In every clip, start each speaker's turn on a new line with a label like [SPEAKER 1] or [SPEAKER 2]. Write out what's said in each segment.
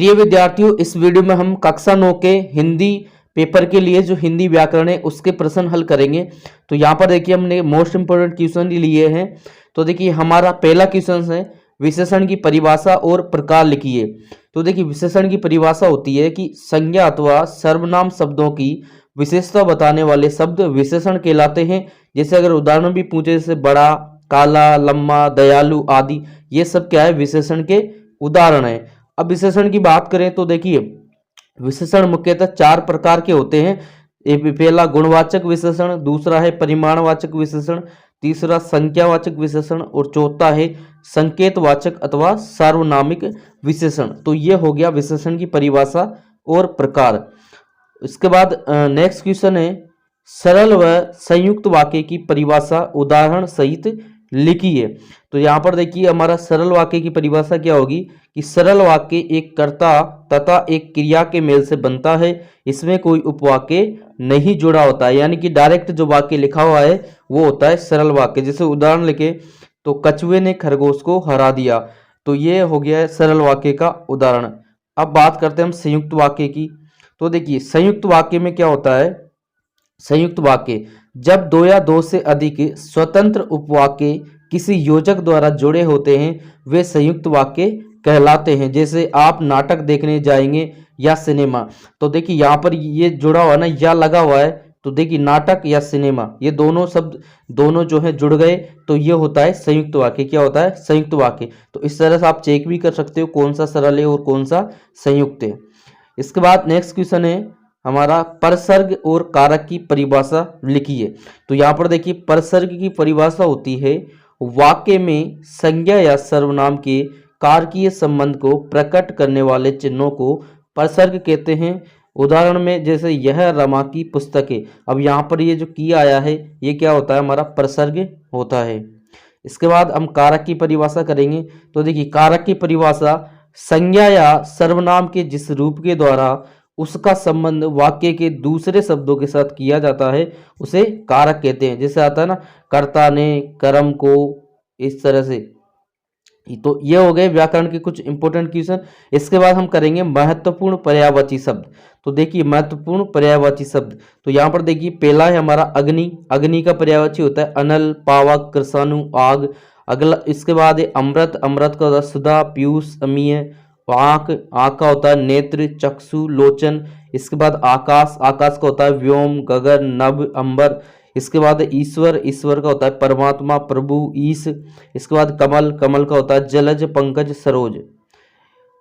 [SPEAKER 1] प्रिय विद्यार्थियों, इस वीडियो में हम कक्षा 9 के हिंदी पेपर के लिए जो हिंदी व्याकरण है उसके प्रश्न हल करेंगे। तो यहाँ पर देखिए हमने मोस्ट इंपोर्टेंट क्वेश्चन लिए हैं। तो देखिए हमारा पहला क्वेश्चन है विशेषण की परिभाषा और प्रकार लिखिए। तो देखिए विशेषण की परिभाषा होती है कि संज्ञा अथवा सर्वनाम शब्दों की विशेषता बताने वाले शब्द विशेषण कहलाते हैं। जैसे अगर उदाहरण भी पूछे जैसे बड़ा, काला, लम्बा, दयालु आदि, ये सब क्या है, विशेषण के उदाहरण है। अब विशेषण की बात करें तो देखिए विशेषण मुख्यतः 4 प्रकार के होते हैं। पहला गुणवाचक विशेषण, दूसरा है परिमाणवाचक विशेषण, तीसरा संख्यावाचक विशेषण और चौथा है संकेतवाचक अथवा सार्वनामिक विशेषण। तो ये हो गया विशेषण की परिभाषा और प्रकार। इसके बाद नेक्स्ट क्वेश्चन है सरल व संयुक्त वाक्य की परिभाषा उदाहरण सहित लिखिए। तो यहाँ पर देखिए हमारा सरल वाक्य की परिभाषा क्या होगी कि सरल वाक्य एक कर्ता तथा एक क्रिया के मेल से बनता है, इसमें कोई उपवाक्य नहीं जुड़ा होता है, यानी कि डायरेक्ट जो वाक्य लिखा हुआ है वो होता है सरल वाक्य। जैसे उदाहरण लिखे तो कछुए ने खरगोश को हरा दिया, तो ये हो गया है सरल वाक्य का उदाहरण। अब बात करते हैं हम संयुक्त वाक्य की। तो देखिए संयुक्त वाक्य में क्या होता है, संयुक्त वाक्य जब दो या दो से अधिक स्वतंत्र उपवाक्य किसी योजक द्वारा जुड़े होते हैं वे संयुक्त वाक्य कहलाते हैं। जैसे आप नाटक देखने जाएंगे या सिनेमा, तो देखिए यहाँ पर ये जुड़ा हुआ ना या लगा हुआ है, तो देखिए नाटक या सिनेमा ये दोनों शब्द दोनों जो है जुड़ गए तो ये होता है संयुक्त वाक्य। क्या होता है, संयुक्त वाक्य। तो इस तरह से आप चेक भी कर सकते हो कौन सा सरल है और कौन सा संयुक्त है। इसके बाद नेक्स्ट क्वेश्चन है हमारा परसर्ग और कारक की परिभाषा लिखिए। तो यहाँ पर देखिए परसर्ग की परिभाषा होती है वाक्य में संज्ञा या सर्वनाम के कारकीय संबंध को प्रकट करने वाले चिन्हों को परसर्ग कहते हैं। उदाहरण में जैसे यह रमा की पुस्तक है, अब यहाँ पर ये जो की आया है ये क्या होता है, हमारा परसर्ग होता है। इसके बाद हम कारक की परिभाषा करेंगे। तो देखिए कारक की परिभाषा संज्ञा या सर्वनाम के जिस रूप के द्वारा उसका संबंध वाक्य के दूसरे शब्दों के साथ किया जाता है उसे कारक कहते हैं। जैसे आता है ना कर्ता ने, कर्म को, इस तरह से। तो ये हो गए व्याकरण के कुछ इंपॉर्टेंट क्वेश्चन। इसके बाद हम करेंगे महत्वपूर्ण पर्यायवाची शब्द। तो देखिए महत्वपूर्ण पर्यायवाची शब्द, तो यहाँ पर देखिए पहला है हमारा अग्नि। अग्नि का पर्यायवाची होता है अनल, पावक, कृषाणु, आग। अगला इसके बाद है अमृत। अमृत का होता है सुधा, पीयूष, अमीय। आंख, आंख का होता है नेत्र, चक्षु, लोचन। इसके बाद आकाश, आकाश का होता है व्योम, गगन, नभ, अंबर। इसके बाद ईश्वर, ईश्वर का होता है परमात्मा, प्रभु, ईश। इसके बाद कमल, कमल का होता है जलज, पंकज, सरोज।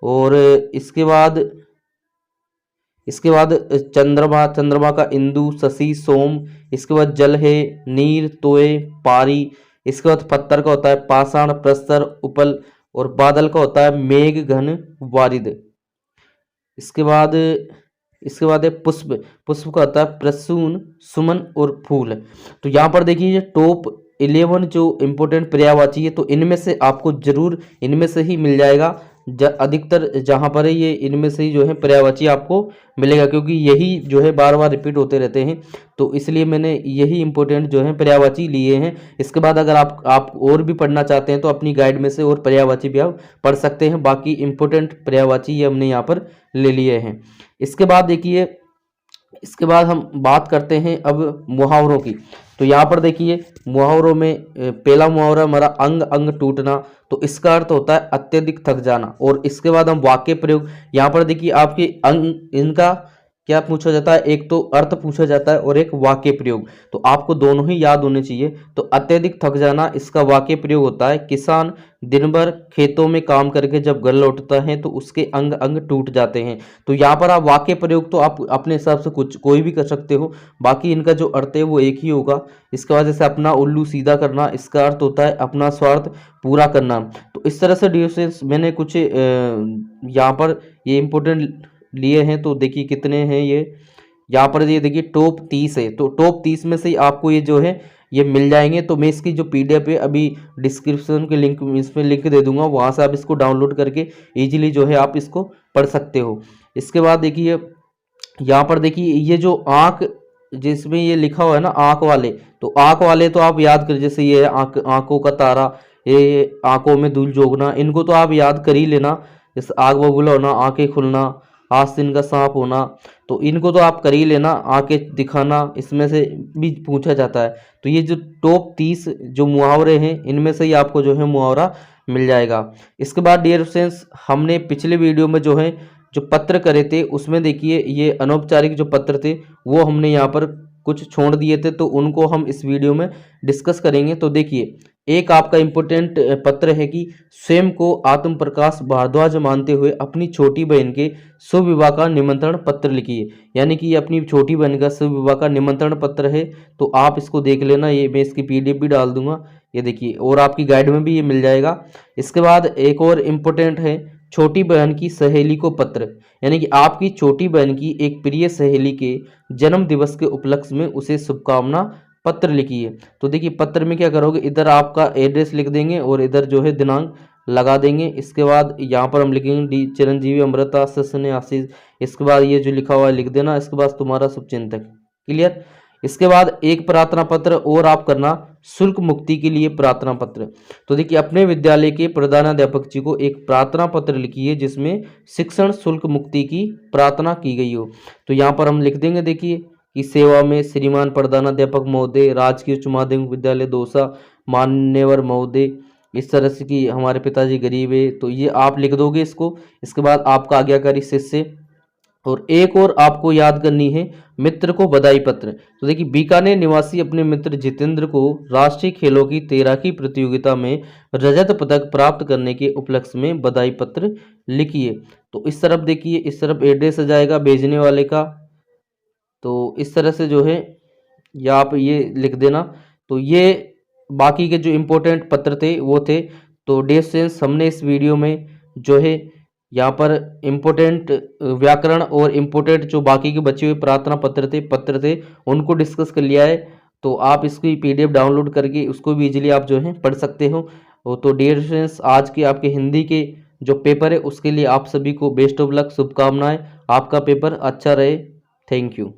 [SPEAKER 1] और इसके बाद चंद्रमा, चंद्रमा का इंदु, शशि, सोम। इसके बाद जल है नीर, तोय, पारी। इसके बाद पत्थर का होता है पाषाण, प्रस्तर, उपल। और बादल का होता है मेघ, घन, वारिद। इसके बाद है पुष्प। पुष्प का होता है प्रसून, सुमन और फूल। तो यहाँ पर देखिए ये टॉप 11 जो इंपोर्टेंट पर्यायवाची है, तो इनमें से आपको जरूर इनमें से ही मिल जाएगा। अधिकतर जहाँ पर है ये इनमें से ही जो है पर्यायवाची आपको मिलेगा, क्योंकि यही जो है बार बार रिपीट होते रहते हैं, तो इसलिए मैंने यही इंपॉर्टेंट जो है पर्यायवाची लिए हैं। इसके बाद अगर आप और भी पढ़ना चाहते हैं तो अपनी गाइड में से और पर्यायवाची भी आप पढ़ सकते हैं। बाकी इंपॉर्टेंट पर्यायवाची ये हमने यहाँ पर ले लिए हैं। इसके बाद देखिए इसके बाद हम बात करते हैं अब मुहावरों की। तो यहाँ पर देखिए मुहावरों में पहला मुहावरा हमारा अंग अंग टूटना। तो इसका अर्थ होता है अत्यधिक थक जाना। और इसके बाद हम वाक्य प्रयोग, यहाँ पर देखिए आपके अंग इनका क्या पूछा जाता है, एक तो अर्थ पूछा जाता है और एक वाक्य प्रयोग। तो आपको दोनों ही याद होने चाहिए। तो अत्यधिक थक जाना, इसका वाक्य प्रयोग होता है किसान दिन भर खेतों में काम करके जब घर लौटता है तो उसके अंग अंग टूट जाते हैं। तो यहाँ पर आप वाक्य प्रयोग तो आप अपने हिसाब से कुछ कोई भी कर सकते हो, बाकी इनका जो अर्थ है वो एक ही होगा। इसके बाद जैसे अपना उल्लू सीधा करना, इसका अर्थ होता है अपना स्वार्थ पूरा करना। तो इस तरह से डिफरेंस मैंने कुछ यहाँ पर ये इंपॉर्टेंट लिए हैं। तो देखिए कितने हैं ये, यहाँ पर ये देखिए टॉप 30 है। तो टॉप 30 में से आपको ये जो है ये मिल जाएंगे। तो मैं इसकी जो पीडीएफ है अभी डिस्क्रिप्शन के लिंक इसमें लिंक दे दूंगा, वहाँ से आप इसको डाउनलोड करके इजीली जो है आप इसको पढ़ सकते हो। इसके बाद देखिए यहाँ पर देखिए ये जो आँख जिसमें ये लिखा हुआ है ना आँख वाले, तो आँख वाले तो आप याद करिए। जैसे ये आँखों का तारा, ये आँखों में धूल झोंकना, इनको तो आप याद कर ही लेना। जैसे आग बबूला होना, आंखें खुलना, आस्तीन का सांप होना, तो इनको तो आप कर ही लेना। आंखें दिखाना इसमें से भी पूछा जाता है। तो ये जो टॉप 30 जो मुहावरे हैं इनमें से ही आपको जो है मुहावरा मिल जाएगा। इसके बाद डियर फ्रेंड्स, हमने पिछले वीडियो में जो है जो पत्र करे थे उसमें देखिए ये अनौपचारिक जो पत्र थे वो हमने यहाँ पर कुछ छोड़ दिए थे, तो उनको हम इस वीडियो में डिस्कस करेंगे। तो देखिए एक आपका इम्पोर्टेंट पत्र है कि स्वयं को आत्म प्रकाश भारद्वाज मानते हुए अपनी छोटी बहन के शुभ विवाह का निमंत्रण पत्र लिखिए। यानी कि अपनी छोटी बहन का शुभ विवाह का निमंत्रण पत्र है, तो आप इसको देख लेना। ये मैं इसकी PDF भी डाल दूंगा, ये देखिए, और आपकी गाइड में भी ये मिल जाएगा। इसके बाद एक और इम्पोर्टेंट है छोटी बहन की सहेली को पत्र, यानी कि आपकी छोटी बहन की एक प्रिय सहेली के जन्म दिवस के उपलक्ष्य में उसे शुभकामना पत्र लिखिए। तो देखिए पत्र में क्या करोगे, इधर आपका एड्रेस लिख देंगे और इधर जो है दिनांक लगा देंगे। इसके बाद यहाँ पर हम लिखेंगे डी चिरंजीवी अमृता सस्ने आशीष। इसके बाद ये जो लिखा हुआ है लिख देना। इसके बाद तुम्हारा शुभचिंतक। क्लियर। इसके बाद एक प्रार्थना पत्र और आप करना शुल्क मुक्ति के लिए प्रार्थना पत्र। तो देखिए अपने विद्यालय के प्रधानाध्यापक जी को एक प्रार्थना पत्र लिखिए जिसमें शिक्षण शुल्क मुक्ति की प्रार्थना की गई हो। तो यहाँ पर हम लिख देंगे देखिए कि सेवा में श्रीमान प्रधानाध्यापक महोदय, राजकीय उच्च माध्यमिक विद्यालय दौसा, मान्यवर महोदय, इस तरह से कि हमारे पिताजी गरीब है। तो ये आप लिख दोगे इसको। इसके बाद आपका आज्ञाकारी शिष्य। और एक और आपको याद करनी है मित्र को बधाई पत्र। तो देखिए बीकानेर निवासी अपने मित्र जितेंद्र को राष्ट्रीय खेलों की तैराकी प्रतियोगिता में रजत पदक प्राप्त करने के उपलक्ष्य में बधाई पत्र लिखिए। तो इस तरफ देखिए, इस तरफ एड्रेस आ जाएगा भेजने वाले का। तो इस तरह से जो है या आप ये लिख देना। तो ये बाकी के जो इम्पोर्टेंट पत्र थे वो थे। तो डियर फ्रेंड्स, हमने इस वीडियो में जो है यहाँ पर इम्पोर्टेंट व्याकरण और इम्पोर्टेंट जो बाकी के बचे हुए प्रार्थना पत्र थे उनको डिस्कस कर लिया है। तो आप इसकी PDF डाउनलोड करके उसको भी इजीली आप जो है पढ़ सकते हो। तो डियर फ्रेंड्स, आज के आपके हिंदी के जो पेपर है उसके लिए आप सभी को बेस्ट ऑफ लक, शुभकामनाएं। आपका पेपर अच्छा रहे। Thank you.